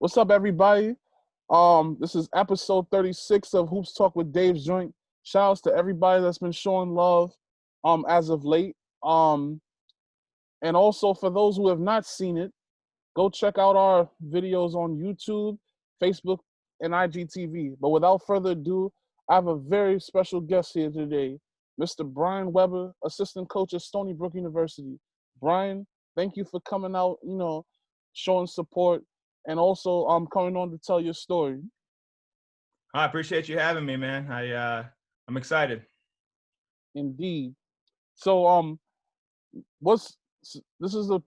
What's up, everybody? This is episode 36 of Hoops Talk with Dave's Joint. Shouts to everybody that's been showing love as of late. And also for those who have not seen it, go check out our videos on YouTube, Facebook, and IGTV. But without further ado, I have a very special guest here today, Mr. Bryan Weber, assistant coach at Stony Brook University. Bryan, thank you for coming out, showing support, and also coming on to tell your story. I appreciate you having me, man. I'm excited. Indeed. So this is a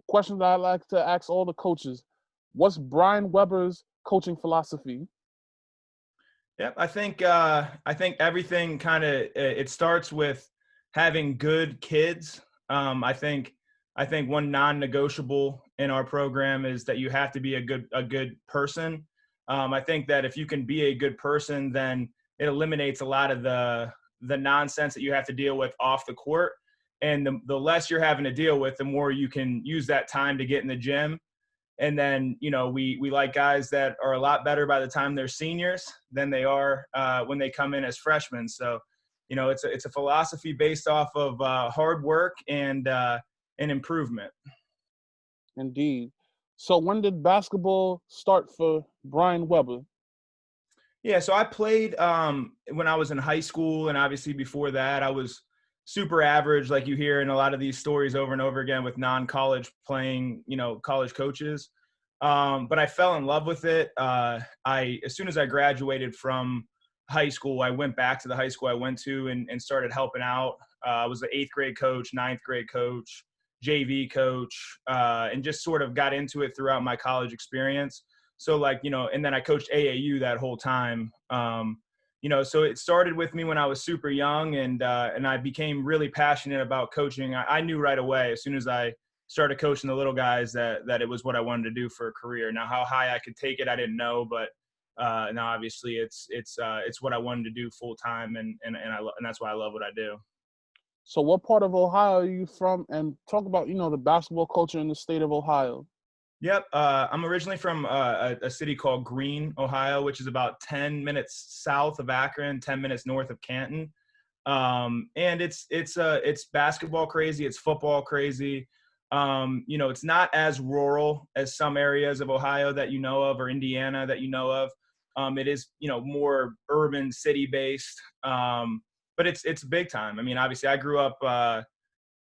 question that I like to ask all the coaches. What's Bryan Weber's coaching philosophy? Yep, I think everything kind of it starts with having good kids. I think one non-negotiable in our program is that you have to be a good person. I think that if you can be a good person, then it eliminates a lot of the nonsense that you have to deal with off the court. And the less you're having to deal with, the more you can use that time to get in the gym. And then, we like guys that are a lot better by the time they're seniors than they are when they come in as freshmen. So, it's a philosophy based off of hard work and improvement. Indeed. So when did basketball start for Bryan Weber? Yeah, so I played when I was in high school, and obviously before that I was super average, like you hear in a lot of these stories over and over again with non-college playing, college coaches. But I fell in love with it. As soon as I graduated from high school, I went back to the high school I went to and started helping out. I was the 8th grade coach, 9th grade coach, JV coach, and just sort of got into it throughout my college experience. So and then I coached AAU that whole time. So it started with me when I was super young, and I became really passionate about coaching. I knew right away, as soon as I started coaching the little guys, that it was what I wanted to do for a career. Now, how high I could take it, I didn't know, but now obviously it's what I wanted to do full time, and that's why I love what I do. So what part of Ohio are you from? And talk about, the basketball culture in the state of Ohio. Yep. I'm originally from a city called Greene, Ohio, which is about 10 minutes south of Akron, 10 minutes north of Canton. And it's basketball crazy. It's football crazy. It's not as rural as some areas of Ohio that you know of, or Indiana that you know of. It is, more urban, city-based. But it's big time. I mean, obviously I grew up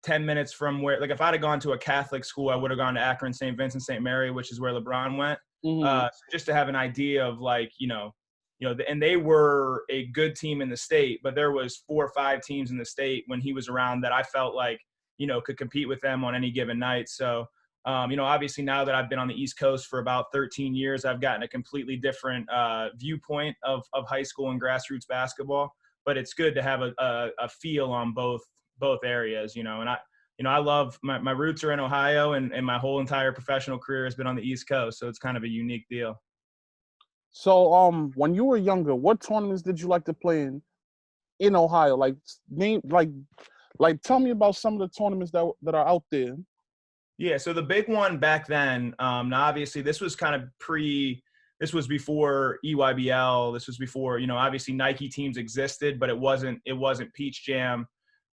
10 minutes from where, if I'd have gone to a Catholic school, I would have gone to Akron, St. Vincent-St. Mary, which is where LeBron went. Mm-hmm. Just to have an idea of and they were a good team in the state, but there was 4 or 5 teams in the state when he was around that I felt like, could compete with them on any given night. So, obviously now that I've been on the East Coast for about 13 years, I've gotten a completely different viewpoint of high school and grassroots basketball, but it's good to have a feel on both areas, and I love my roots are in Ohio, and my whole entire professional career has been on the East Coast. So it's kind of a unique deal. So, when you were younger, what tournaments did you like to play in Ohio? Tell me about some of the tournaments that are out there. Yeah. So the big one back then, now obviously this was kind of this was before EYBL. This was before, obviously Nike teams existed, but it wasn't Peach Jam.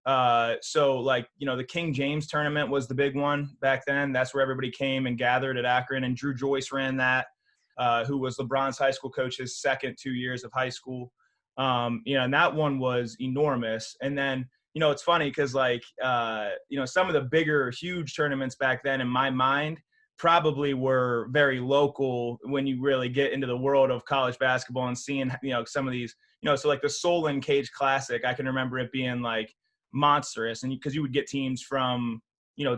So the King James tournament was the big one back then. That's where everybody came and gathered at Akron, and Drew Joyce ran that, who was LeBron's high school coach his second 2 years of high school. And that one was enormous. And then, it's funny because some of the bigger, huge tournaments back then in my mind probably were very local when you really get into the world of college basketball and seeing, some of these, so like the Solon Cage Classic, I can remember it being monstrous, and because you would get teams from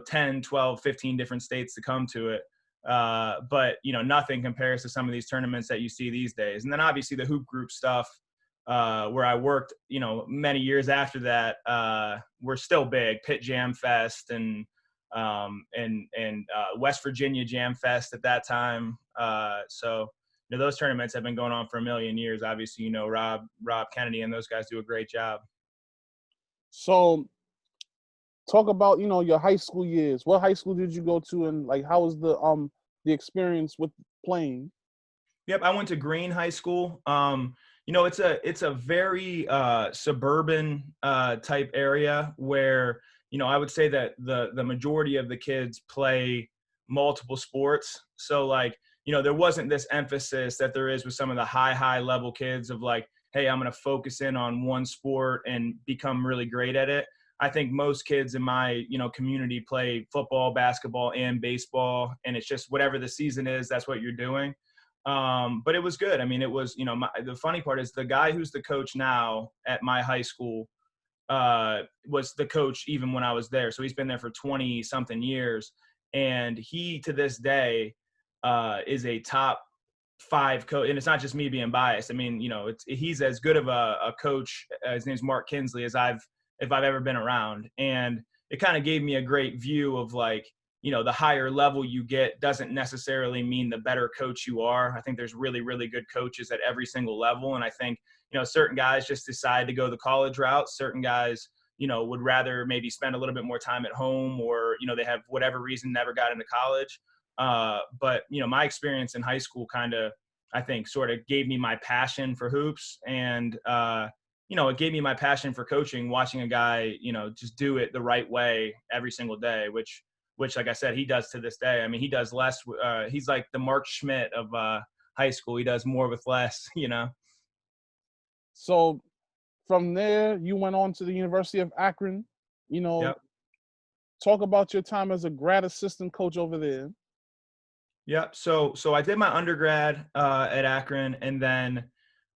10, 12, 15 different states to come to it, but nothing compares to some of these tournaments that you see these days. And then obviously the hoop group stuff, where I worked many years after that, were still big. Pitt Jam Fest and West Virginia Jam Fest at that time. So those tournaments have been going on for a million years. Obviously Rob Kennedy and those guys do a great job. So talk about, your high school years. What high school did you go to, and how was the the experience with playing? Yep, I went to Green High School. It's a very suburban type area where I would say that the majority of the kids play multiple sports. So like there wasn't this emphasis that there is with some of the high level kids of like, hey, I'm going to focus in on one sport and become really great at it. I think most kids in my community play football, basketball, and baseball, and it's just whatever the season is, that's what you're doing. But it was good. I mean, it was, the funny part is the guy who's the coach now at my high school was the coach even when I was there. So he's been there for 20 something years. And he, to this day, is a top 5 coach. And it's not just me being biased. I mean, he's as good of a coach, his name's Mark Kinsley, if I've ever been around. And it kind of gave me a great view of like, the higher level you get doesn't necessarily mean the better coach you are. I think there's really, really good coaches at every single level. And I think, certain guys just decide to go the college route. Certain guys, would rather maybe spend a little bit more time at home, or, they have whatever reason never got into college. But my experience in high school kind of, I think, sort of gave me my passion for hoops. And, it gave me my passion for coaching, watching a guy, just do it the right way every single day, which, like I said, he does to this day. I mean, he does less. He's like the Mark Schmidt of high school. He does more with less, So from there, you went on to the University of Akron. Yep. Talk about your time as a grad assistant coach over there. Yep. So I did my undergrad at Akron, and then,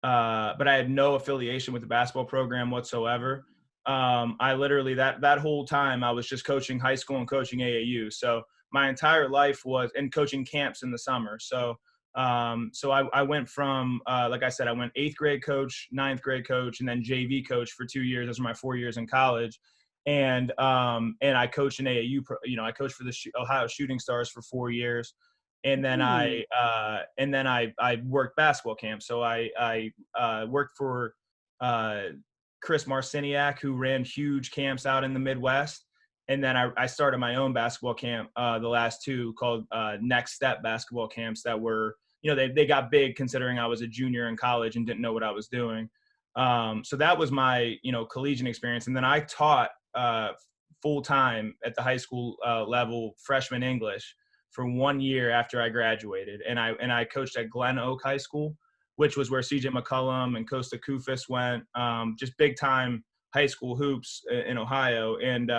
but I had no affiliation with the basketball program whatsoever. I literally that whole time I was just coaching high school and coaching AAU. So my entire life was in coaching camps in the summer. So I went from, like I said, I went 8th grade coach, 9th grade coach, and then JV coach for 2 years. Those were my 4 years in college. And I coached in AAU, I coached for the Ohio Shooting Stars for 4 years. And then I worked basketball camp. So I worked for, Chris Marciniak, who ran huge camps out in the Midwest. And then I started my own basketball camp, the last 2, called Next Step basketball camps, that were, they got big considering I was a junior in college and didn't know what I was doing. So that was my, collegiate experience. And then I taught full time at the high school level freshman English for 1 year after I graduated. And I coached at Glen Oak High School, which was where CJ McCollum and Costa Kufis went, just big time high school hoops in Ohio. And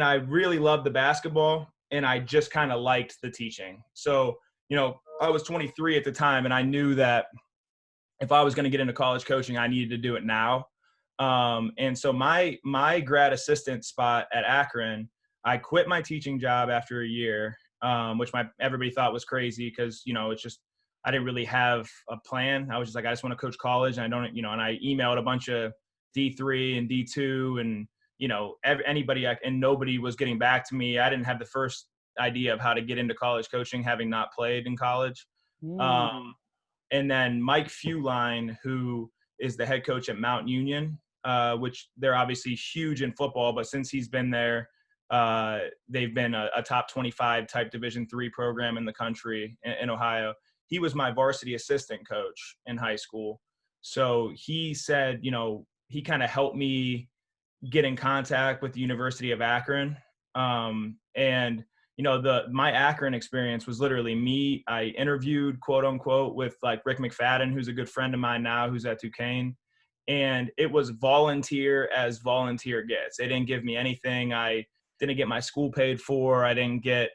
I really loved the basketball, and I just kind of liked the teaching. So, I was 23 at the time, and I knew that if I was going to get into college coaching, I needed to do it now. And so my grad assistant spot at Akron, I quit my teaching job after a year, which everybody thought was crazy because, it's just, I didn't really have a plan. I was just like, I just want to coach college. And I don't, and I emailed a bunch of D3 and D2 and, anybody, and nobody was getting back to me. I didn't have the first idea of how to get into college coaching, having not played in college. And then Mike Fewline, who is the head coach at Mount Union, which they're obviously huge in football, but since he's been there, they've been a top 25 type Division III program in the country in Ohio. He was my varsity assistant coach in high school. So he said, he kind of helped me get in contact with the University of Akron. And my Akron experience was literally me. I interviewed, quote unquote, with like Rick McFadden, who's a good friend of mine now, who's at Duquesne. And it was volunteer as volunteer gets. They didn't give me anything. I didn't get my school paid for. I didn't get,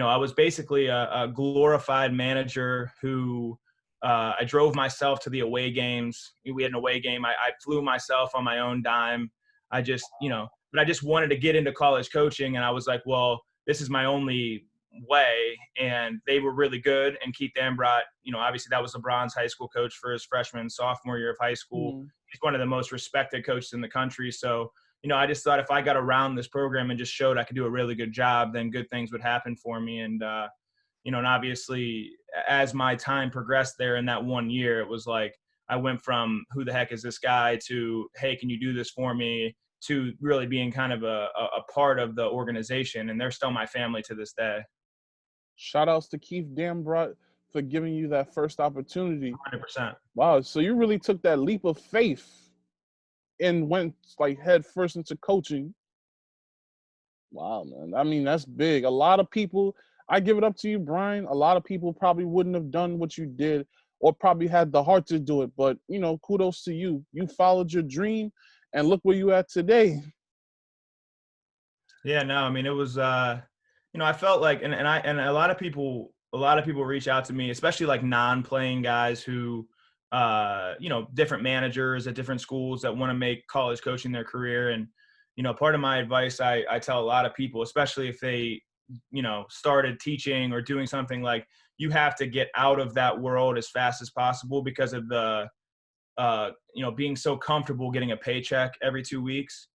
I was basically a glorified manager who I drove myself to the away games. We had an away game. I flew myself on my own dime. I just, but I just wanted to get into college coaching. And I was like, well, this is my only way. And they were really good. And Keith Dambrot, obviously that was LeBron's high school coach for his freshman and sophomore year of high school. Mm-hmm. He's one of the most respected coaches in the country. So, I just thought if I got around this program and just showed I could do a really good job, then good things would happen for me. And, and obviously as my time progressed there in that 1 year, it was like, I went from who the heck is this guy to, hey, can you do this for me, to really being kind of a part of the organization. And they're still my family to this day. Shout outs to Keith Dambrot for giving you that first opportunity. 100%. Wow, so you really took that leap of faith and went like head first into coaching. Wow, man. I mean, that's big. A lot of people, I give it up to you, Bryan. A lot of people probably wouldn't have done what you did or probably had the heart to do it. But, kudos to you. You followed your dream and look where you at today. Yeah, no, I mean, it was, I felt like, and a lot of people reach out to me, especially like non-playing guys who, different managers at different schools that want to make college coaching their career. And, part of my advice I tell a lot of people, especially if they, started teaching or doing something, like you have to get out of that world as fast as possible because of the, being so comfortable getting a paycheck every 2 weeks.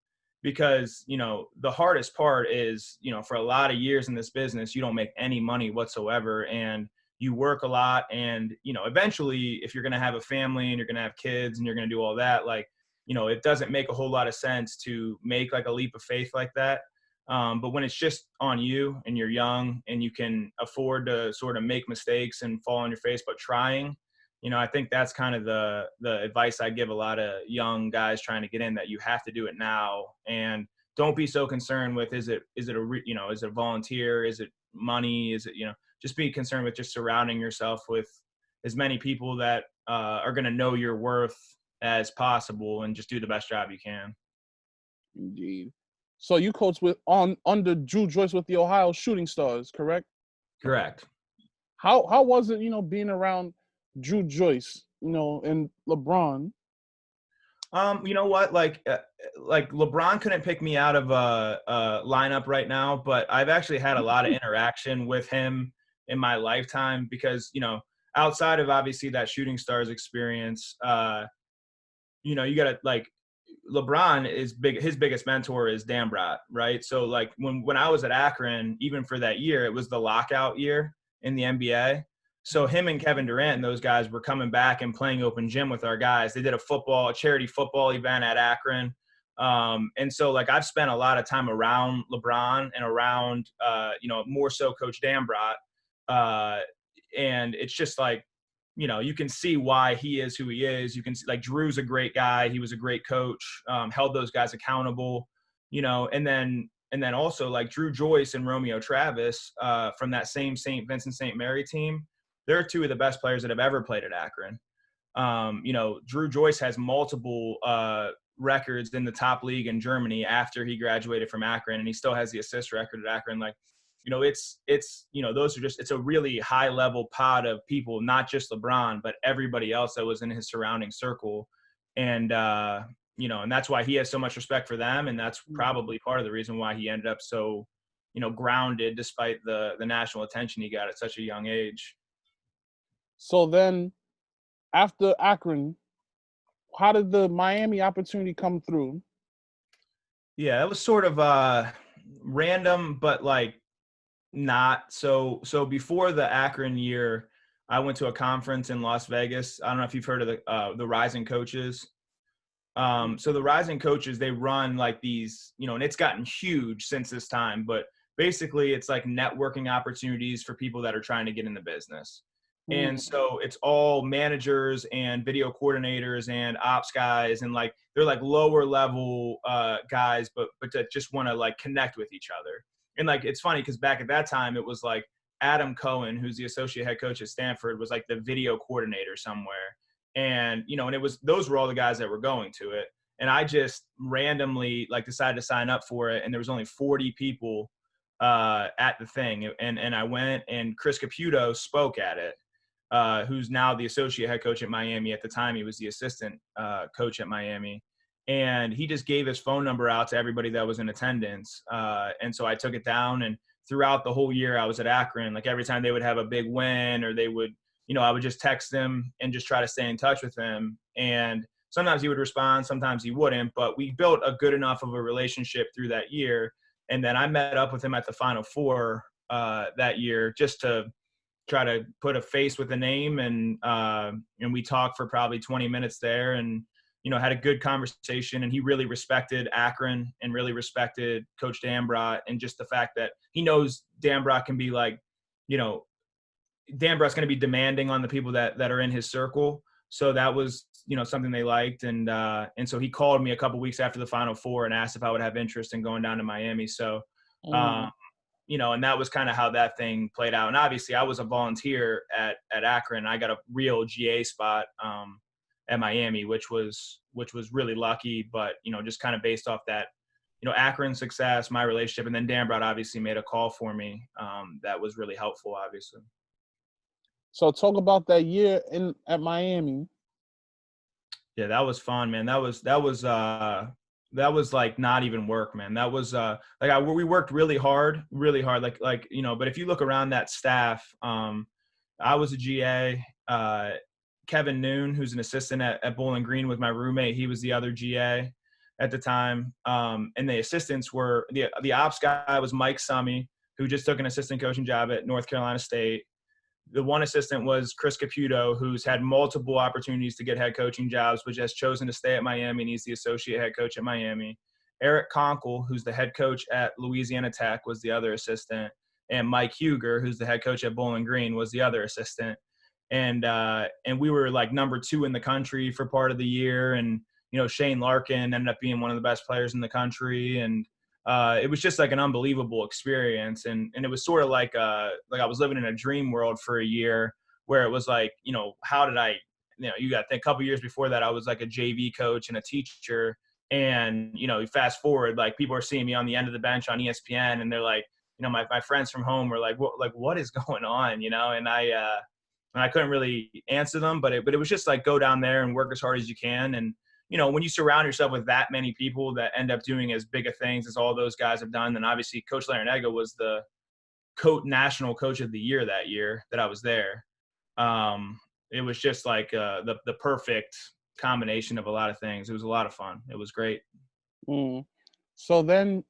Because, the hardest part is, for a lot of years in this business, you don't make any money whatsoever, and you work a lot. And, eventually if you're going to have a family and you're going to have kids and you're going to do all that, like, it doesn't make a whole lot of sense to make like a leap of faith like that. But when it's just on you and you're young and you can afford to sort of make mistakes and fall on your face, but trying, I think that's kind of the advice I give a lot of young guys trying to get in, that you have to do it now. And don't be so concerned with, is it is it a volunteer? Is it money? Is it, just be concerned with just surrounding yourself with as many people that are going to know your worth as possible, and just do the best job you can. Indeed. So you coached under Drew Joyce with the Ohio Shooting Stars, correct? Correct. How was it, being around Drew Joyce, and LeBron? You know what? Like LeBron couldn't pick me out of a lineup right now, but I've actually had a lot of interaction with him in my lifetime because, outside of obviously that Shooting Stars experience, you got to like, LeBron is big. His biggest mentor is Dambrot, right? So like when I was at Akron, even for that year, it was the lockout year in the NBA. So him and Kevin Durant and those guys were coming back and playing open gym with our guys. They did a charity football event at Akron. And so like I've spent a lot of time around LeBron and around, more so Coach Dambrot. And it's just like, you can see why he is who he is. You can see like Drew's a great guy. He was a great coach, held those guys accountable, and then also like Drew Joyce and Romeo Travis from that same Vincent-St. Mary team. They're two of the best players that have ever played at Akron. Drew Joyce has multiple records in the top league in Germany after he graduated from Akron, and he still has the assist record at Akron. Like, it's those are just, it's a really high level pod of people, not just LeBron, but everybody else that was in his surrounding circle. And, and that's why he has so much respect for them. And that's probably part of the reason why he ended up so, grounded despite the national attention he got at such a young age. So then after Akron, how did the Miami opportunity come through? Yeah, it was sort of random, but like, not so before the Akron year, I went to a conference in Las Vegas. I don't know if you've heard of the Rising Coaches. So the Rising Coaches, they run like these, and it's gotten huge since this time, but basically it's like networking opportunities for people that are trying to get in the business. And so it's all managers and video coordinators and ops guys, and like they're like lower level guys, but that just want to like connect with each other. And like, it's funny because back at that time, it was like Adam Cohen, who's the associate head coach at Stanford, was like the video coordinator somewhere. And, and those were all the guys that were going to it. And I just randomly like decided to sign up for it. And there was only 40 people at the thing. And I went, and Chris Caputo spoke at it, who's now the associate head coach at Miami. At the time, he was the assistant coach at Miami. And he just gave his phone number out to everybody that was in attendance. And so I took it down, and throughout the whole year I was at Akron, like every time they would have a big win or they would, I would just text him and just try to stay in touch with him. And sometimes he would respond, sometimes he wouldn't, but we built a good enough of a relationship through that year. And then I met up with him at the Final Four that year just to try to put a face with a name. And we talked for probably 20 minutes there, and had a good conversation. And he really respected Akron and really respected Coach Dambrot, and just the fact that he knows Dambrot can be like you know, Dambrot's going to be demanding on the people that are in his circle. So that was, something they liked. And so he called me a couple weeks after the Final Four and asked if I would have interest in going down to Miami. So, and that was kind of how that thing played out. And obviously I was a volunteer at Akron. I got a real GA spot at Miami, which was really lucky, but, just kind of based off that, Akron's success, my relationship. And then Dambrot obviously made a call for me. That was really helpful, obviously. So talk about that year at Miami. Yeah, that was fun, man. That was like not even work, man. That was we worked really hard, but if you look around that staff, I was a GA, Kevin Noon, who's an assistant at Bowling Green, was my roommate. He was the other GA at the time. And the assistants were the ops guy was Mike Summy, who just took an assistant coaching job at North Carolina State. The one assistant was Chris Caputo, who's had multiple opportunities to get head coaching jobs, but has chosen to stay at Miami, and he's the associate head coach at Miami. Eric Conkle, who's the head coach at Louisiana Tech, was the other assistant. And Mike Huger, who's the head coach at Bowling Green, was the other assistant. And we were like number 2 in the country for part of the year. And, Shane Larkin ended up being one of the best players in the country. And it was just like an unbelievable experience. And it was sort of like I was living in a dream world for a year, where it was like, how did I, you got to think a couple years before that, I was like a JV coach and a teacher. And, you fast forward, like people are seeing me on the end of the bench on ESPN, and they're like, my friends from home were like, what is going on? And I couldn't really answer them, but it was just like, go down there and work as hard as you can. And, when you surround yourself with that many people that end up doing as big of things as all those guys have done, then obviously Coach Larrañaga was the national coach of the year that year that I was there. It was just like the perfect combination of a lot of things. It was a lot of fun. It was great. So then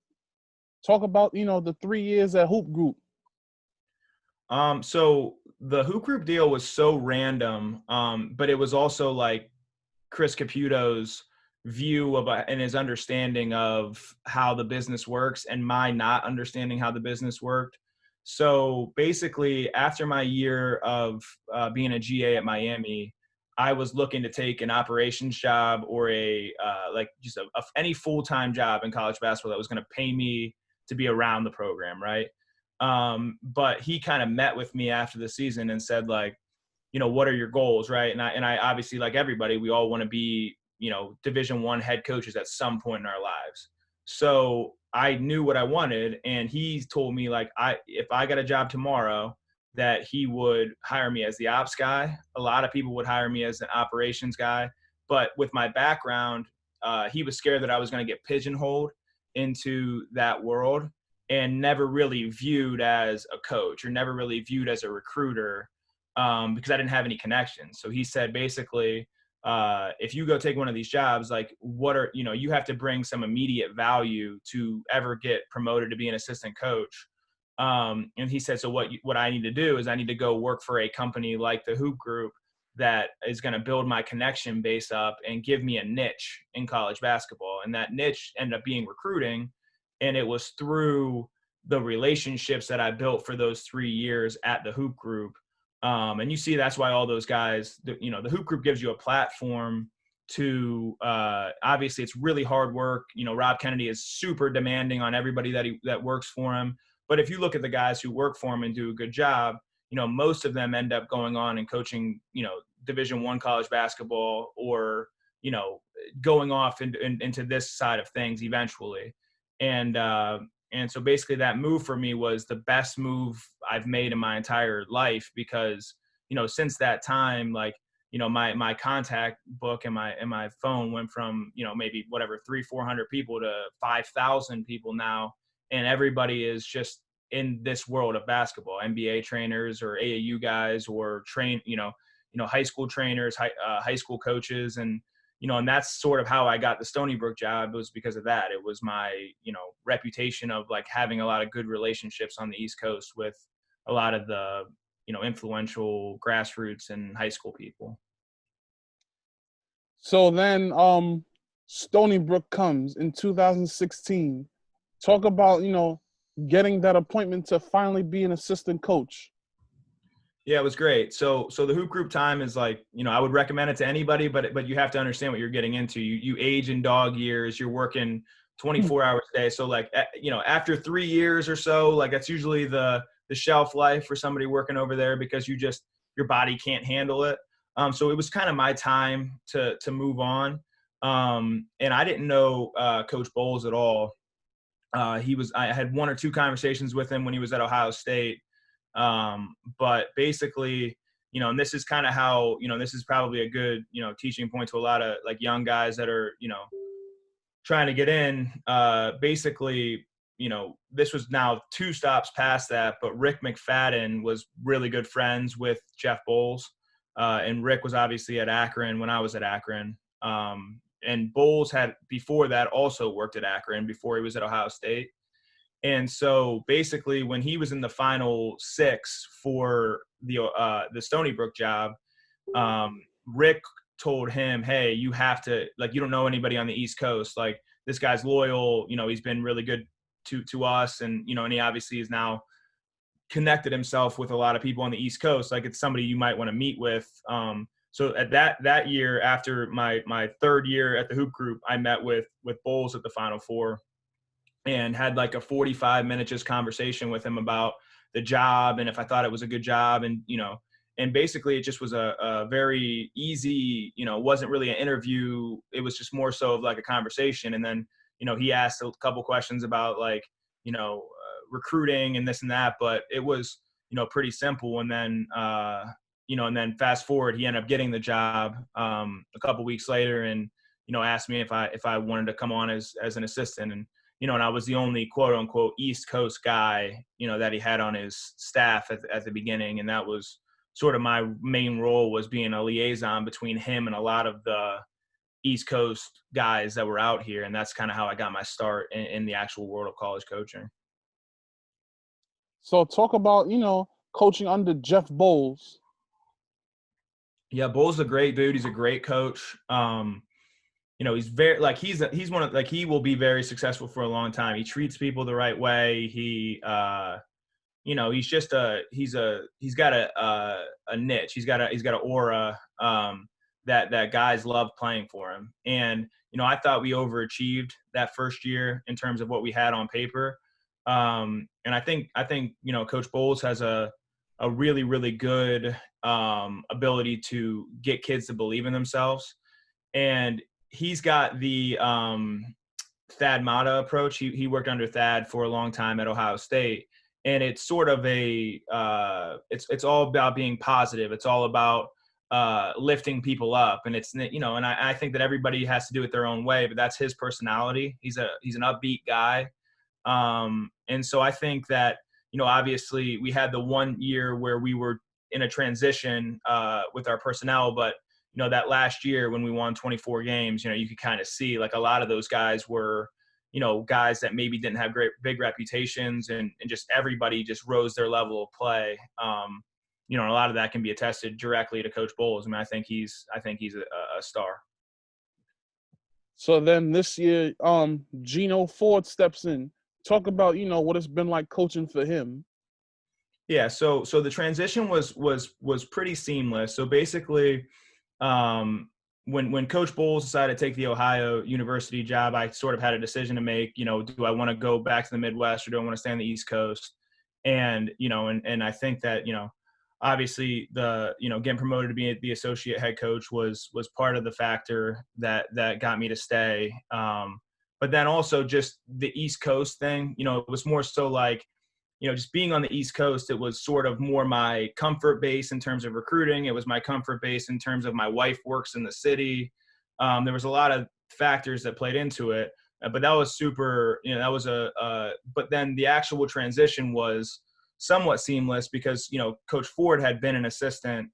talk about, the 3 years at Hoop Group. So the Hoop Group deal was so random, but it was also like Chris Caputo's view of and his understanding of how the business works, and my not understanding how the business worked. So basically, after my year of being a GA at Miami, I was looking to take an operations job or any full-time job in college basketball that was going to pay me to be around the program, right? But he kind of met with me after the season and said, like, what are your goals, right? And I obviously, like everybody, we all want to be, Division I head coaches at some point in our lives. So I knew what I wanted, and he told me, like, if I got a job tomorrow, that he would hire me as the ops guy. A lot of people would hire me as an operations guy, but with my background, he was scared that I was going to get pigeonholed into that world and never really viewed as a coach or never really viewed as a recruiter. Because I didn't have any connections. So he said, basically, if you go take one of these jobs, like you have to bring some immediate value to ever get promoted to be an assistant coach. And he said, so what I need to do is I need to go work for a company like the Hoop Group that is going to build my connection base up and give me a niche in college basketball. And that niche ended up being recruiting. And it was through the relationships that I built for those 3 years at the Hoop Group. And you see, that's why all those guys, the Hoop Group gives you a platform to, obviously it's really hard work. Rob Kennedy is super demanding on everybody that works for him. But if you look at the guys who work for him and do a good job, most of them end up going on and coaching, Division I college basketball, or, going off into this side of things eventually. And so basically that move for me was the best move I've made in my entire life, because, since that time, like, my contact book and my phone went from, maybe 300-400 people to 5,000 people now. And everybody is just in this world of basketball, NBA trainers or AAU guys, or high school trainers, high school coaches. And that's sort of how I got the Stony Brook job, was because of that. It was my, reputation of like having a lot of good relationships on the East Coast with a lot of the, influential grassroots and high school people. So then Stony Brook comes in 2016. Talk about, getting that appointment to finally be an assistant coach. Yeah, it was great. So the hoop group time is like, I would recommend it to anybody, but you have to understand what you're getting into. You age in dog years. You're working 24 hours a day. So like, after 3 years or so, like that's usually the shelf life for somebody working over there, because your body can't handle it. So it was kind of my time to move on. And I didn't know Coach Bowles at all. I had one or two conversations with him when he was at Ohio State. But basically, and this is kind of how, this is probably a good, teaching point to a lot of like young guys that are, trying to get in. Basically, this was now 2 stops past that, but Rick McFadden was really good friends with Jeff Bowles. And Rick was obviously at Akron when I was at Akron. And Bowles had before that also worked at Akron before he was at Ohio State. And so basically when he was in the final 6 for the Stony Brook job, Rick told him, hey, you have to, like, you don't know anybody on the East Coast. Like, this guy's loyal, he's been really good to us. And, and he obviously is now connected himself with a lot of people on the East Coast. Like, it's somebody you might want to meet with. So at that year, after my 3rd year at the hoop group, I met with Bowles at the Final Four and had like a 45-minute just conversation with him about the job and if I thought it was a good job. And, and basically it just was a very easy, wasn't really an interview. It was just more so of like a conversation. And then, he asked a couple questions about like, recruiting and this and that, but it was, pretty simple. And then, and then fast forward, he ended up getting the job a couple weeks later and, asked me if I wanted to come on as an assistant. And, and I was the only quote unquote East Coast guy, that he had on his staff at the beginning. And that was sort of my main role, was being a liaison between him and a lot of the East Coast guys that were out here. And that's kind of how I got my start in the actual world of college coaching. So talk about, coaching under Jeff Bowles. Yeah, Bowles is a great dude. He's a great coach. He's very like he's one of like he will be very successful for a long time. He treats people the right way. He he's just he's got a niche. He's got an aura that guys love playing for him. And I thought we overachieved that first year in terms of what we had on paper. And I think Coach Bowles has a really, really good ability to get kids to believe in themselves. And he's got the Thad Matta approach. He worked under Thad for a long time at Ohio State. And it's sort of it's all about being positive. It's all about lifting people up. And it's, and I think that everybody has to do it their own way, but that's his personality. He's an upbeat guy. And so I think that, obviously we had the 1 year where we were in a transition with our personnel, but that last year when we won 24 games, you could kind of see like a lot of those guys were, guys that maybe didn't have big reputations, and just everybody just rose their level of play. And a lot of that can be attested directly to Coach Bowles. I mean, I think he's a star. So then this year, Gino Ford steps in. Talk about, what it's been like coaching for him. Yeah. So the transition was pretty seamless. So basically, when Coach Bowles decided to take the Ohio University job, I sort of had a decision to make. Do I want to go back to the Midwest or do I want to stay on the East Coast? And and I think that obviously getting promoted to be the associate head coach was part of the factor that got me to stay. But then also just the East Coast thing, it was more so like, just being on the East Coast, it was sort of more my comfort base in terms of recruiting. It was my comfort base in terms of my wife works in the city. There was a lot of factors that played into it, but that was super, that was but then the actual transition was somewhat seamless because, Coach Ford had been an assistant,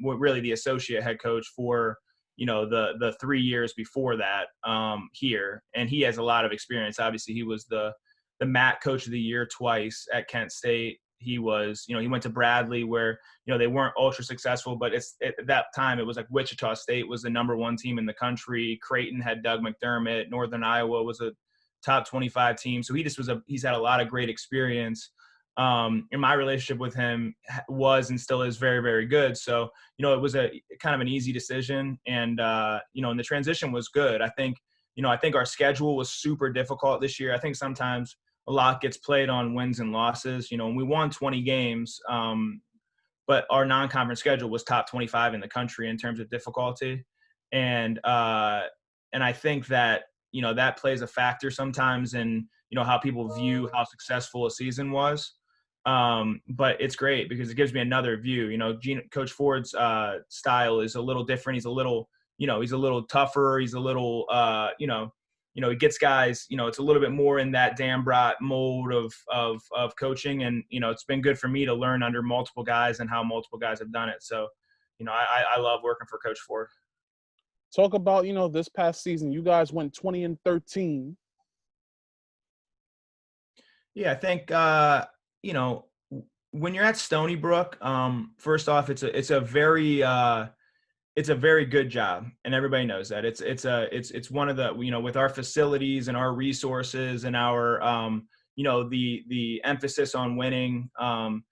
really the associate head coach for, the 3 years before that here. And he has a lot of experience. Obviously he was the MAC coach of the year twice at Kent State. He was, he went to Bradley where, they weren't ultra successful, but at that time it was like Wichita State was the #1 team in the country. Creighton had Doug McDermott. Northern Iowa was a top 25 team. So he's had a lot of great experience. And my relationship with him was and still is very, very good. So, it was a kind of an easy decision. And, and the transition was good. I think our schedule was super difficult this year. I think sometimes a lot gets played on wins and losses, and we won 20 games. But our non-conference schedule was top 25 in the country in terms of difficulty. And I think that, that plays a factor sometimes in, how people view how successful a season was. But it's great because it gives me another view. Coach Ford's style is a little different. He's a little tougher. He's a little, he gets guys, it's a little bit more in that Dambrot mold of coaching. And, it's been good for me to learn under multiple guys and how multiple guys have done it. So, I love working for Coach Ford. Talk about, this past season, you guys went 20-13. Yeah, I think, when you're at Stony Brook, first off, it's a very good job, and everybody knows that. It's one of the, with our facilities and our resources and our the emphasis on winning, and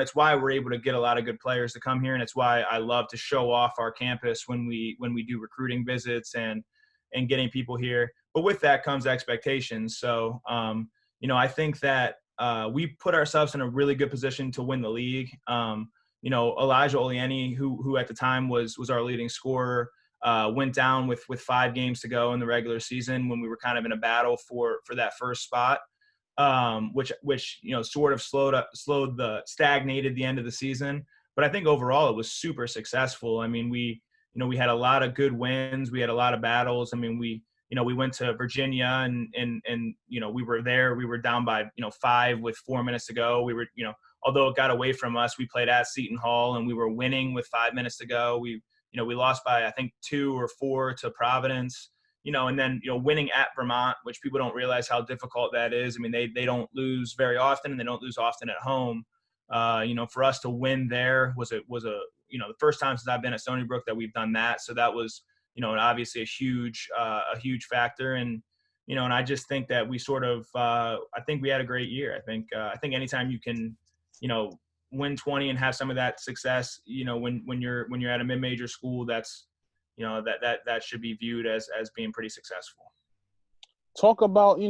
it's why we're able to get a lot of good players to come here, and it's why I love to show off our campus when we do recruiting visits and getting people here. But with that comes expectations. So I think that we put ourselves in a really good position to win the league. Elijah Olayinka, who at the time was our leading scorer, went down with 5 games to go in the regular season when we were kind of in a battle for that first spot, which sort of stagnated the end of the season. But I think overall it was super successful. I mean, we had a lot of good wins. We had a lot of battles. I mean, we went to Virginia and we were there. We were down by 5 with 4 minutes to go. We were although it got away from us, we played at Seton Hall and we were winning with 5 minutes to go. We lost by, I think, 2 or 4 to Providence, and then, winning at Vermont, which people don't realize how difficult that is. I mean, they don't lose very often and they don't lose often at home. For us to win there was the first time since I've been at Stony Brook that we've done that. So that was, obviously a huge factor. And I just think that we sort of, I think we had a great year. I think anytime you can, win 20 and have some of that success, when you're at a mid-major school, that's, that should be viewed as being pretty successful. Talk about,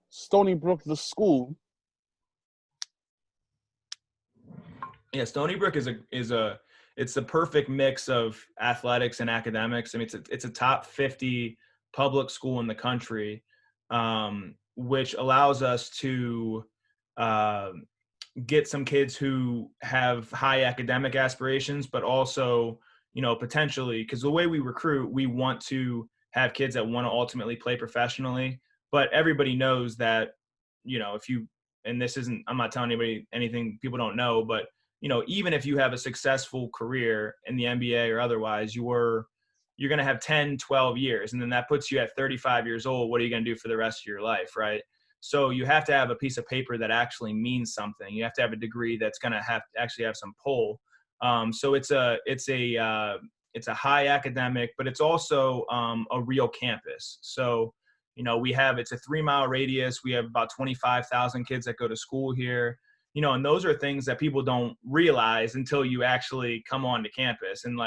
Stony Brook, the school. Yeah, Stony Brook is it's the perfect mix of athletics and academics. I mean, it's a top 50 public school in the country, which allows us to get some kids who have high academic aspirations, but also, potentially, because the way we recruit, we want to have kids that want to ultimately play professionally. But everybody knows that, and this isn't, I'm not telling anybody anything people don't know, but even if you have a successful career in the NBA or otherwise, you're going to have 10, 12 years. And then that puts you at 35 years old. What are you going to do for the rest of your life? Right. So you have to have a piece of paper that actually means something. You have to have a degree that's going to actually have some pull. So it's a high academic, but it's also a real campus. So, it's a 3-mile radius. We have about 25,000 kids that go to school here. And those are things that people don't realize until you actually come onto campus. And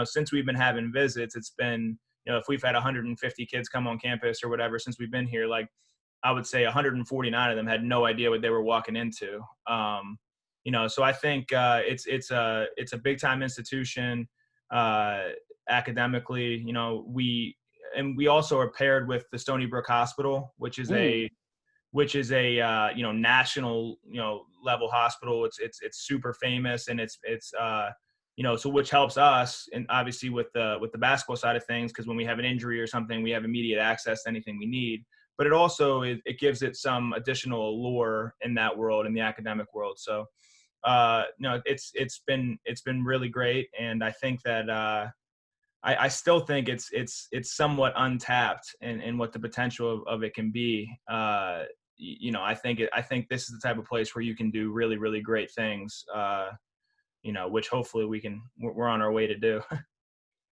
since we've been having visits, it's been, if we've had 150 kids come on campus or whatever, since we've been here, I would say 149 of them had no idea what they were walking into. So I think it's a big time institution academically. We also are paired with the Stony Brook Hospital, which is a national level hospital. It's super famous, and it's so which helps us, and obviously with the basketball side of things, because when we have an injury or something, we have immediate access to anything we need. But it also it gives it some additional allure in that world, in the academic world. So it's been really great, and I think that I still think it's somewhat untapped in what the potential of it can be. I think this is the type of place where you can do really, really great things, which hopefully we're on our way to do.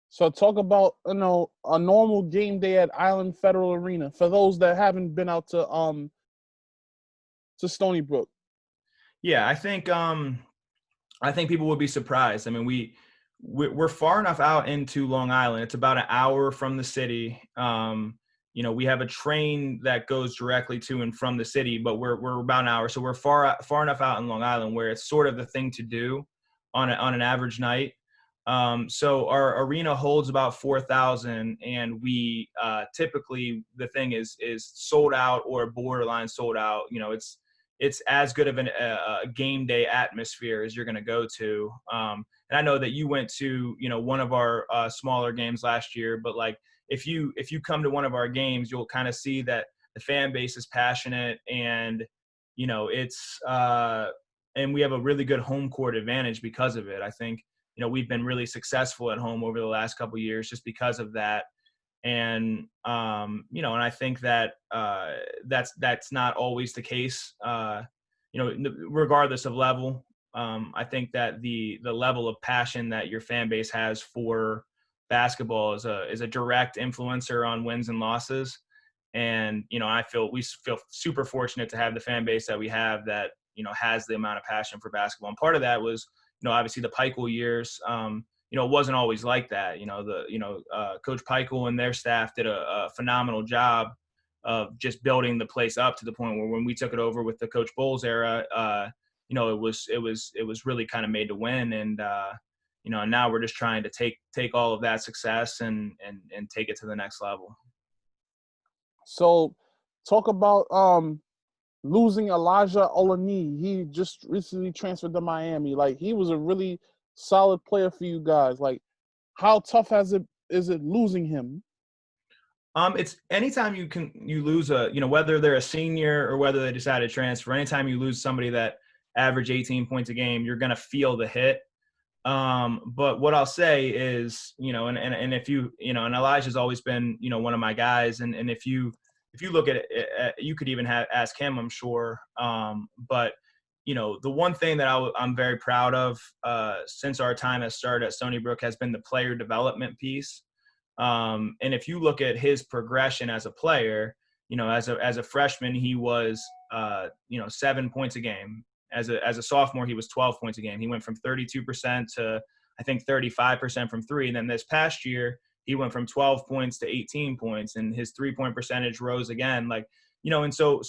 So talk about, a normal game day at Island Federal Arena for those that haven't been out to Stony Brook. Yeah, I think people would be surprised. I mean, we're far enough out into Long Island. It's about an hour from the city. You know, we have a train that goes directly to and from the city, but we're about an hour, so we're far enough out in Long Island where it's sort of the thing to do on an average night. So our arena holds about 4,000, and we typically the thing is sold out or borderline sold out. You know, it's as good of a game day atmosphere as you're going to go to. And I know that you went to, you know, one of our smaller games last year, but like if you come to one of our games, you'll kind of see that the fan base is passionate, and you know and we have a really good home court advantage because of it. I think, you know, we've been really successful at home over the last couple of years just because of that. And you know, and I think that that's not always the case. You know, regardless of level, I think that the level of passion that your fan base has for basketball is a direct influencer on wins and losses. And you know, we feel super fortunate to have the fan base that we have that, you know, has the amount of passion for basketball. And part of that was, you know, obviously the Peichel years. You know, it wasn't always like that. You know, Coach Peichel and their staff did a phenomenal job of just building the place up to the point where when we took it over with the Coach Bowles era, you know, it was really kind of made to win. And you know, and now we're just trying to take all of that success and take it to the next level. So, talk about losing Elijah Olani. He just recently transferred to Miami. Like, he was a really solid player for you guys. Like, how tough is it losing him? It's anytime you lose you know, whether they're a senior or whether they decide to transfer, anytime you lose somebody that average 18 points a game, you're going to feel the hit. But what I'll say is, you know, and if you know, and Elijah's always been, you know, one of my guys. And if you look at it, you could even ask him, I'm sure. But, you know, the one thing that I'm very proud of since our time has started at Stony Brook has been the player development piece. And if you look at his progression as a player, you know, as a freshman, he was, you know, 7 points a game. As a sophomore, he was 12 points a game. He went from 32% to, I think, 35% from three. And then this past year, he went from 12 points to 18 points, and his 3-point percentage rose again. Like, you know, and so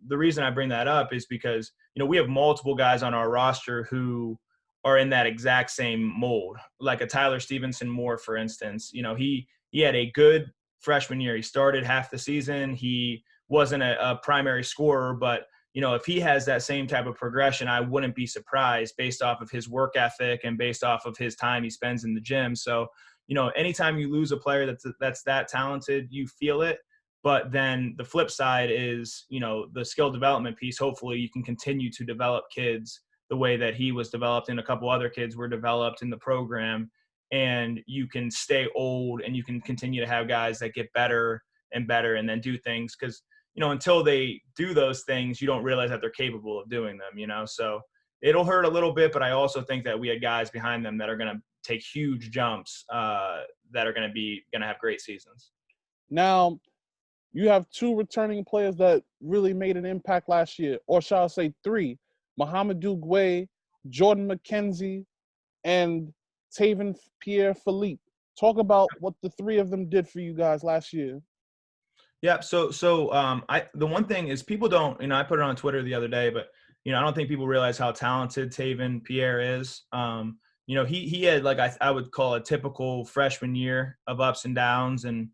the reason I bring that up is because, you know, we have multiple guys on our roster who are in that exact same mold, like a Tyler Stevenson Moore, for instance. You know, he had a good freshman year. He started half the season. He wasn't a primary scorer, but, you know, if he has that same type of progression, I wouldn't be surprised based off of his work ethic and based off of his time he spends in the gym. So, you know, anytime you lose a player that's that talented, you feel it. But then the flip side is, you know, the skill development piece. Hopefully you can continue to develop kids the way that he was developed and a couple other kids were developed in the program. And you can stay old and you can continue to have guys that get better and better and then do things. Because, you know, until they do those things, you don't realize that they're capable of doing them, you know? So it'll hurt a little bit, but I also think that we had guys behind them that are going to take huge jumps that are going to have great seasons. Now, you have two returning players that really made an impact last year, or shall I say three: Mohamedou Gueye, Jordan McKenzie, and Taven Pierre-Philippe. Talk about what the three of them did for you guys last year. Yeah. So the one thing is people don't, you know, I put it on Twitter the other day, but, you know, I don't think people realize how talented Taven Pierre is. You know, he had, like, I would call a typical freshman year of ups and downs. And,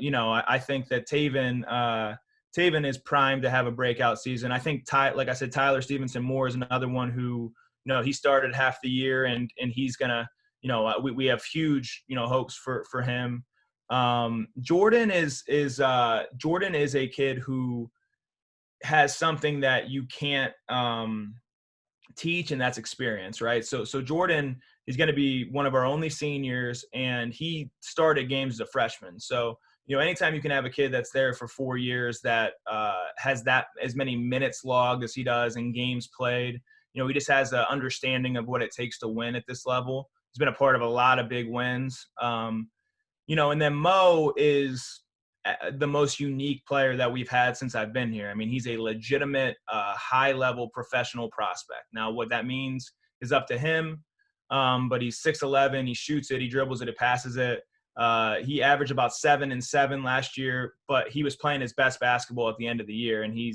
you know, I think that Taven is primed to have a breakout season. I think, like I said, Tyler Stevenson Moore is another one who, you know, he started half the year and he's going to, you know, we have huge, you know, hopes for him. Jordan is a kid who has something that you can't teach, and that's experience, right? So Jordan is going to be one of our only seniors, and he started games as a freshman. So, you know, anytime you can have a kid that's there for 4 years that has that as many minutes logged as he does and games played, you know, he just has an understanding of what it takes to win at this level. He's been a part of a lot of big wins. You know, and then Mo is the most unique player that we've had since I've been here. I mean, he's a legitimate, high-level professional prospect. Now, what that means is up to him, but he's 6'11", he shoots it, he dribbles it, he passes it. He averaged about 7 and 7 last year, but he was playing his best basketball at the end of the year, and he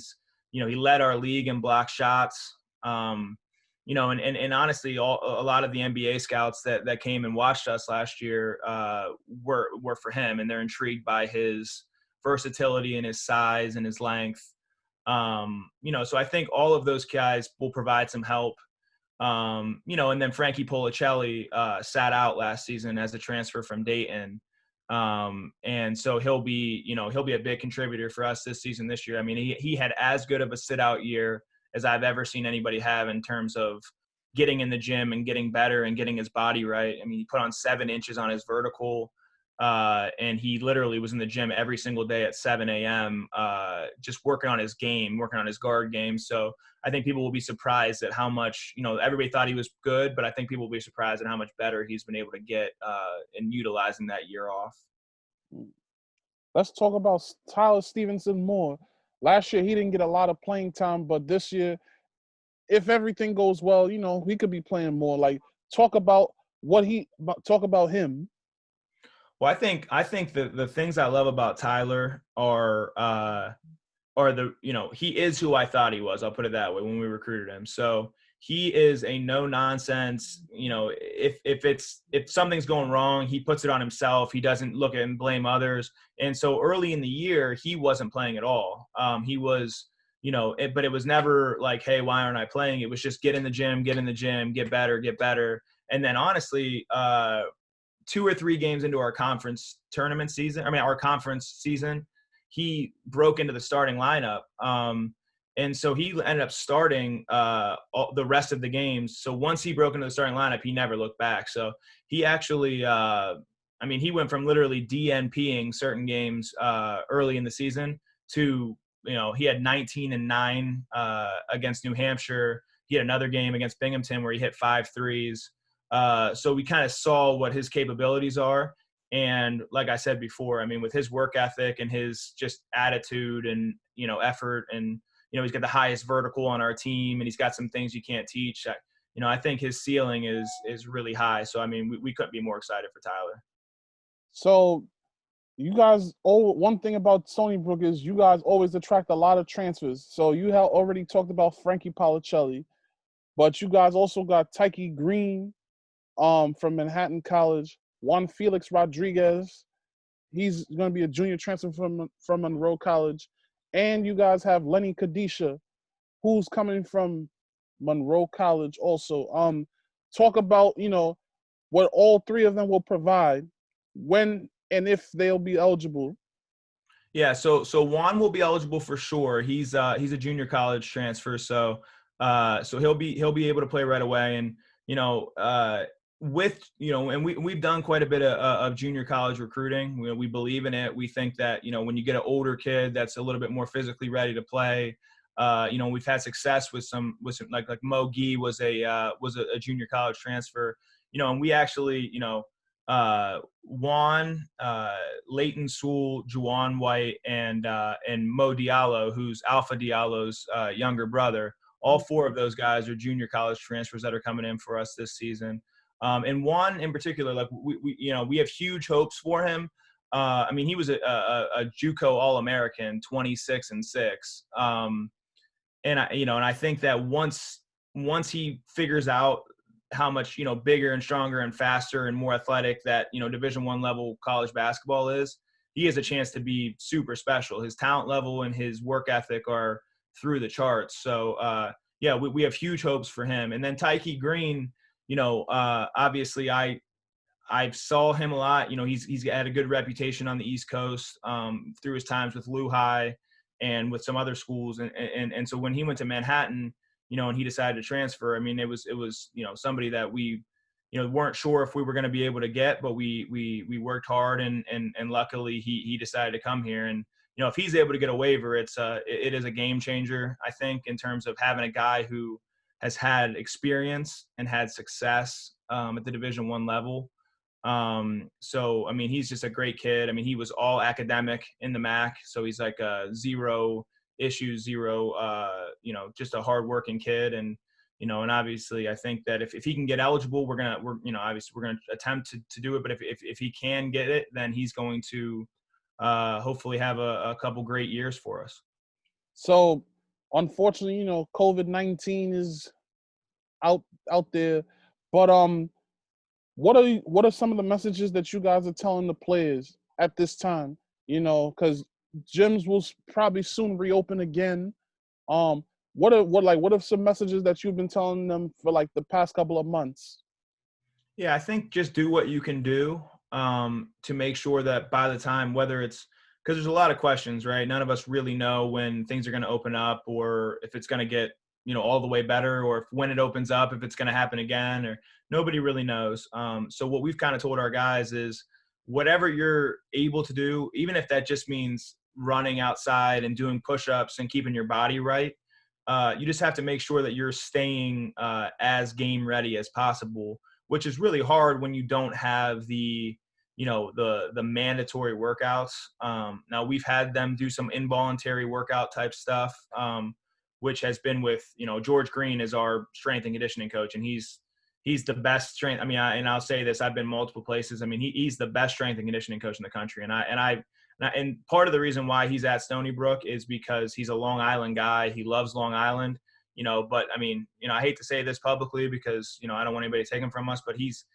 led our league in block shots. And honestly, a lot of the NBA scouts that came and watched us last year were for him, and they're intrigued by his versatility and his size and his length. So I think all of those guys will provide some help. And then Frankie Policelli sat out last season as a transfer from Dayton. And so he'll be a big contributor for us this year. I mean, he had as good of a sit out year as I've ever seen anybody have in terms of getting in the gym and getting better and getting his body right. I mean, he put on 7 inches on his vertical, and he literally was in the gym every single day at 7 a.m. Just working on his game, working on his guard game. So I think people will be surprised at how much, everybody thought he was good, but I think people will be surprised at how much better he's been able to get in utilizing that year off. Let's talk about Tyler Stevenson more. Last year, he didn't get a lot of playing time, but this year, if everything goes well, he could be playing more. Like, talk about him. Well, I think the things I love about Tyler are he is who I thought he was. I'll put it that way when we recruited him. So he is a no nonsense. If something's going wrong, he puts it on himself. He doesn't look at and blame others. And so early in the year, he wasn't playing at all. He was, but it was never like, hey, why aren't I playing? It was just get in the gym, get better. And then honestly, 2 or 3 games into our conference season, he broke into the starting lineup. And so he ended up starting the rest of the games. So once he broke into the starting lineup, he never looked back. So he actually, he went from literally DNPing certain games early in the season to, he had 19 and 9 against New Hampshire. He had another game against Binghamton where he hit 5 threes. So we kind of saw what his capabilities are. And like I said before, I mean, with his work ethic and his just attitude and, effort and, he's got the highest vertical on our team and he's got some things you can't teach. I think his ceiling is really high. So, I mean, we couldn't be more excited for Tyler. So you guys, one thing about Stony Brook is you guys always attract a lot of transfers. So you have already talked about Frankie Policelli, but you guys also got Tyke Green from Manhattan College, Juan Felix Rodriguez. He's going to be a junior transfer from Monroe College. And you guys have Lenny Kadisha, who's coming from Monroe College also. Talk about, what all 3 of them will provide when and if they'll be eligible. Yeah, so Juan will be eligible for sure. He's a junior college transfer, so he'll be able to play right away. And and we've done quite a bit of junior college recruiting. We believe in it. We think that when you get an older kid that's a little bit more physically ready to play, we've had success with some like Mo Gee was a junior college transfer. And we actually Juan, Leighton Sewell, Juwan White, and Mo Diallo, who's Alpha Diallo's younger brother. All 4 of those guys are junior college transfers that are coming in for us this season. And Juan in particular, like we have huge hopes for him. He was a JUCO All-American, 26 and 6. And I think that once he figures out how much bigger and stronger and faster and more athletic that Division I level college basketball is, he has a chance to be super special. His talent level and his work ethic are through the charts. So we have huge hopes for him. And then Tyke Green, obviously I saw him a lot. He's had a good reputation on the East Coast through his times with Lehigh High and with some other schools. And so when he went to Manhattan, and he decided to transfer, it was somebody that we, weren't sure if we were going to be able to get, but we worked hard and luckily he decided to come here. And, if he's able to get a waiver, it is a game changer, I think, in terms of having a guy who has had experience and had success at the Division I level. So, I mean, he's just a great kid. I mean, he was all academic in the MAC. So he's like a zero issues, zero, just a hardworking kid. And, and obviously I think that if he can get eligible, obviously we're going to attempt to do it. But if he can get it, then he's going to hopefully have a couple great years for us. So, unfortunately, COVID-19 is out there, but what are some of the messages that you guys are telling the players at this time? Because gyms will probably soon reopen again. What are some messages that you've been telling them for like the past couple of months? Yeah, I think just do what you can do to make sure that by the time, whether it's because there's a lot of questions, right? None of us really know when things are going to open up or if it's going to get, all the way better, or if when it opens up, if it's going to happen again, or nobody really knows. So what we've kind of told our guys is whatever you're able to do, even if that just means running outside and doing push-ups and keeping your body right, you just have to make sure that you're staying as game ready as possible, which is really hard when you don't have the mandatory workouts. Now we've had them do some involuntary workout type stuff, which has been with, George Green is our strength and conditioning coach, and he's the best strength. I mean, and I'll say this, I've been multiple places. I mean, he's the best strength and conditioning coach in the country. And part of the reason why he's at Stony Brook is because he's a Long Island guy. He loves Long Island, but I mean, I hate to say this publicly because, I don't want anybody to take him from us, but he's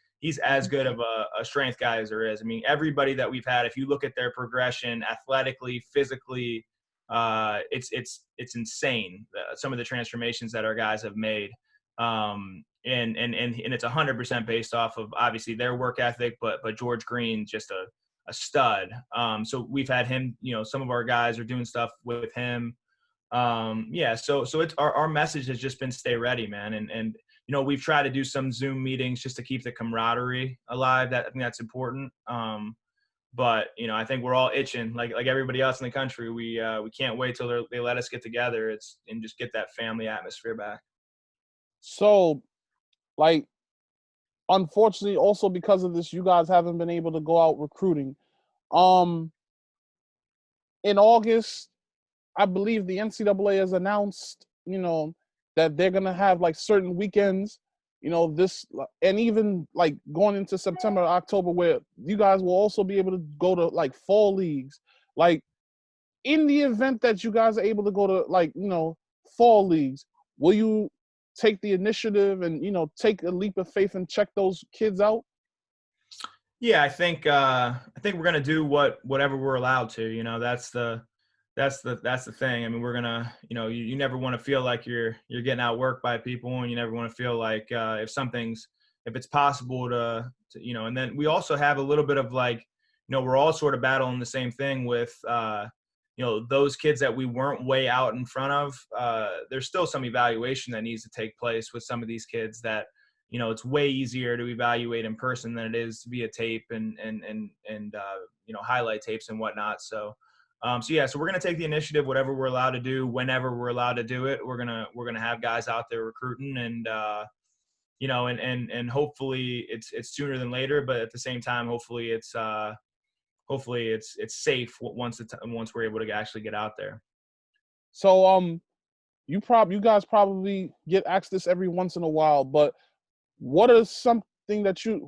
as good of a strength guy as there is. I mean, everybody that we've had, if you look at their progression athletically, physically, it's insane. Some of the transformations that our guys have made. And it's 100% based off of obviously their work ethic, but George Green, just a stud. So we've had him, some of our guys are doing stuff with him. So it's our message has just been stay ready, man. And we've tried to do some Zoom meetings just to keep the camaraderie alive. I think that's important. But I think we're all itching, like everybody else in the country. We can't wait till they let us get together. And just get that family atmosphere back. So, like, unfortunately, also because of this, you guys haven't been able to go out recruiting. In August, I believe the NCAA has announced, that they're gonna have like certain weekends, this, and even like going into September, October, where you guys will also be able to go to like fall leagues. Like, in the event that you guys are able to go to like, fall leagues, will you take the initiative and, take a leap of faith and check those kids out? Yeah, I think we're gonna do whatever we're allowed to. That's the thing. I mean, we're gonna, you never want to feel like you're getting outworked by people, and you never want to feel like if it's possible to. And then we also have a little bit of like, we're all sort of battling the same thing with those kids that we weren't way out in front of. There's still some evaluation that needs to take place with some of these kids that, it's way easier to evaluate in person than it is via tape and highlight tapes and whatnot. So we're going to take the initiative, whatever we're allowed to do, whenever we're allowed to do it. We're going to have guys out there recruiting, and hopefully it's sooner than later, but at the same time, hopefully it's safe once we're able to actually get out there. So, you guys probably get asked this every once in a while, but what are some things that you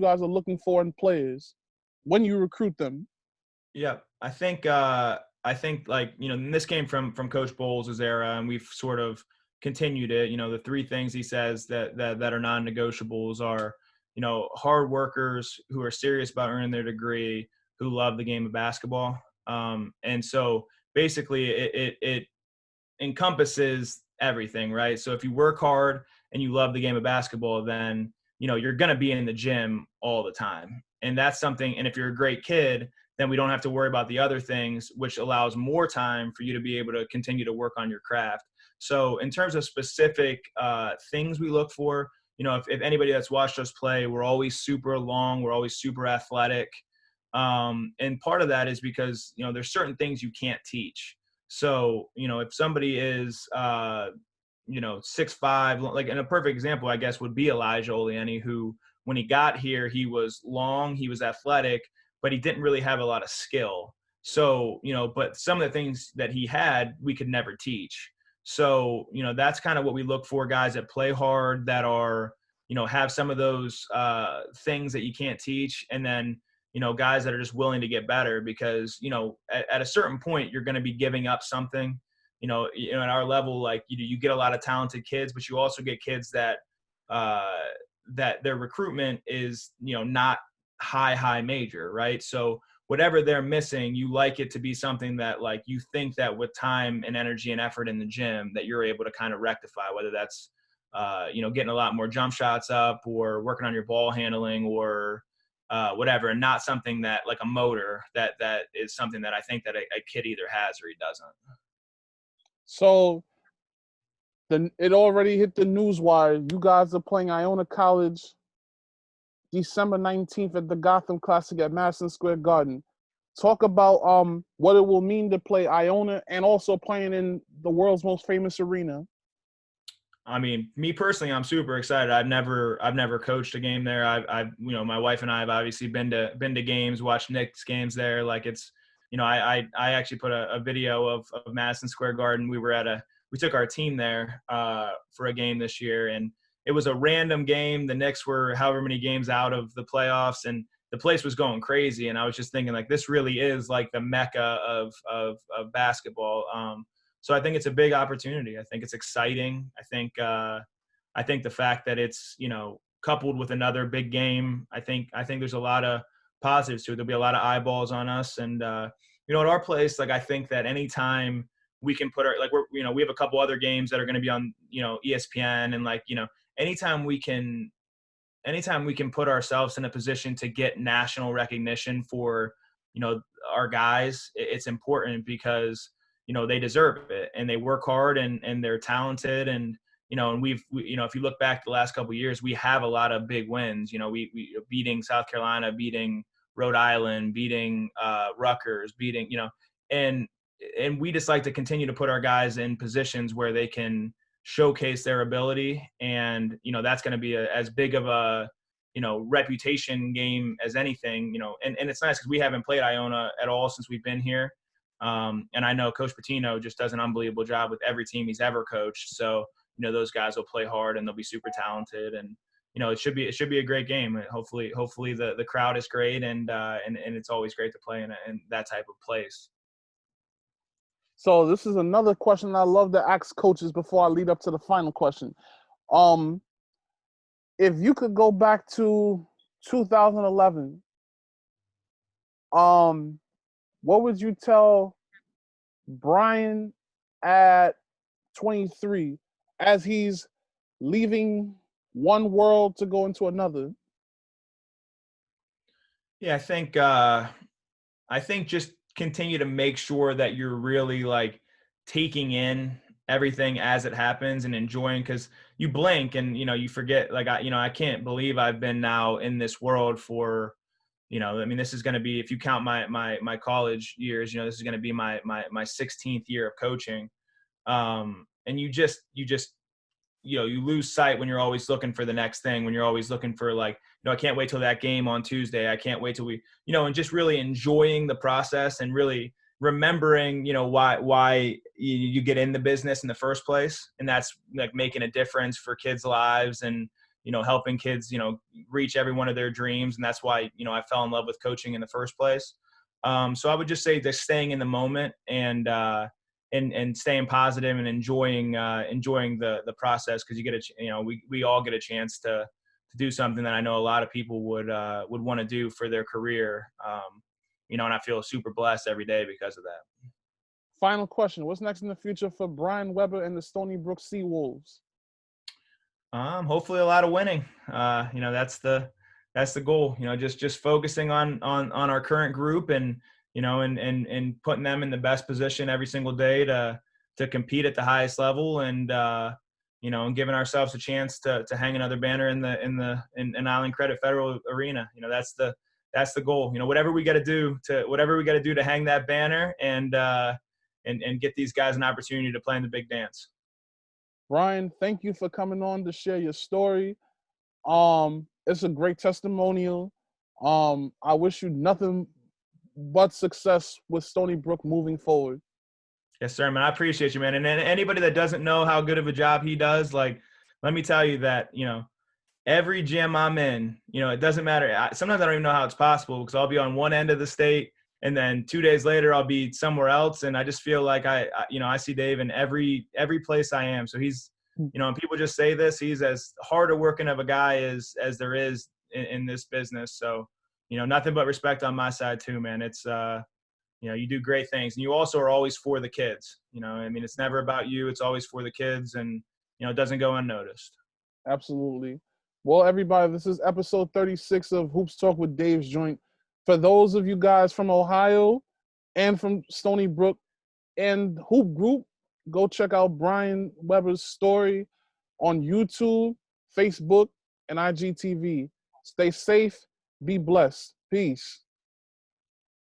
guys are looking for in players when you recruit them? Yeah, I think like, and this came from Coach Bowles' era, and we've sort of continued it. The three things he says that are non-negotiables are, hard workers who are serious about earning their degree, who love the game of basketball. And so basically it encompasses everything, right? So if you work hard and you love the game of basketball, then, you're going to be in the gym all the time. And that's something. And if you're a great kid, then we don't have to worry about the other things, which allows more time for you to be able to continue to work on your craft. So in terms of specific things we look for, if anybody that's watched us play, we're always super long, we're always super athletic. And part of that is because, there's certain things you can't teach. So, if somebody is, 6'5", like, and a perfect example, I guess, would be Elijah Olayinka, who when he got here, he was long, he was athletic, but he didn't really have a lot of skill. So, but some of the things that he had, we could never teach. So, that's kind of what we look for, guys that play hard, that are, have some of those things that you can't teach. And then, guys that are just willing to get better, because, at a certain point, you're going to be giving up something. At our level, like, you get a lot of talented kids, but you also get kids that that their recruitment is, not high major, right? So whatever they're missing, you like it to be something that, like, you think that with time and energy and effort in the gym that you're able to kind of rectify, whether that's, getting a lot more jump shots up, or working on your ball handling, or whatever, and not something that, like a motor, that is something that I think that a kid either has or he doesn't. So it already hit the news wire. You guys are playing Iona College December 19th at the Gotham Classic at Madison Square Garden. Talk about what it will mean to play Iona, and also playing in the world's most famous arena. I mean, me personally, I'm super excited. I've never coached a game there. I've my wife and I have obviously been to games, watched Knicks games there. Like, it's, I actually put a video of Madison Square Garden. We took our team there for a game this year, and it was a random game. The Knicks were however many games out of the playoffs, and the place was going crazy. And I was just thinking, like, this really is like the mecca of basketball. So I think it's a big opportunity. I think it's exciting. I think the fact that it's, coupled with another big game, I think there's a lot of positives to it. There'll be a lot of eyeballs on us. And, at our place, like, I think that anytime we can put we have a couple other games that are going to be on, ESPN, and, like, anytime we can put ourselves in a position to get national recognition for, our guys, it's important, because, they deserve it, and they work hard, and they're talented. And, and if you look back the last couple of years, we have a lot of big wins. We beating South Carolina, beating Rhode Island, beating Rutgers, beating, and we just like to continue to put our guys in positions where they can showcase their ability. And, that's going to be as big of a, reputation game as anything, and it's nice because we haven't played Iona at all since we've been here. And I know Coach Patino just does an unbelievable job with every team he's ever coached. So, those guys will play hard, and they'll be super talented, and, it should be a great game. Hopefully the crowd is great, and it's always great to play in that type of place. So this is another question I love to ask coaches before I lead up to the final question. If you could go back to 2011, what would you tell Bryan at 23 as he's leaving one world to go into another? Yeah, I think just continue to make sure that you're really, like, taking in everything as it happens and enjoying, because you blink and, you forget. Like, I can't believe I've been now in this world for, this is going to be, if you count my college years, this is going to be my 16th year of coaching. And you lose sight when you're always looking for the next thing, when you're always looking for, like, I can't wait till that game on Tuesday. I can't wait till and just really enjoying the process, and really remembering, why you get in the business in the first place. And that's, like, making a difference for kids' lives, and, helping kids, reach every one of their dreams. And that's why, I fell in love with coaching in the first place. So I would just say just staying in the moment, and staying positive, and enjoying the process, because you get we all get a chance to do something that I know a lot of people would want to do for their career. And I feel super blessed every day because of that. Final question: what's next in the future for Bryan Weber and the Stony Brook Seawolves? Hopefully a lot of winning. That's the goal. Just focusing on our current group, and and putting them in the best position every single day to compete at the highest level, and and giving ourselves a chance to hang another banner in Island Credit Federal Arena. That's the goal. Whatever we got to do to hang that banner, and get these guys an opportunity to play in the big dance. Bryan, thank you for coming on to share your story. It's a great testimonial. I wish you nothing but success with Stony Brook moving forward. Yes, sir, man. I appreciate you, man. And anybody that doesn't know how good of a job he does, like, let me tell you that, every gym I'm in, it doesn't matter. Sometimes I don't even know how it's possible because I'll be on one end of the state and then 2 days later I'll be somewhere else. And I just feel like I see Dave in every place I am. So he's, and people just say this, he's as hard a working of a guy as there is in this business. So, nothing but respect on my side too, man. It's, you do great things, and you also are always for the kids. It's never about you. It's always for the kids, and, it doesn't go unnoticed. Absolutely. Well, everybody, this is episode 36 of Hoops Talk with Dave's Joint. For those of you guys from Ohio and from Stony Brook and Hoop Group, go check out Bryan Weber's story on YouTube, Facebook, and IGTV. Stay safe. Be blessed. Peace.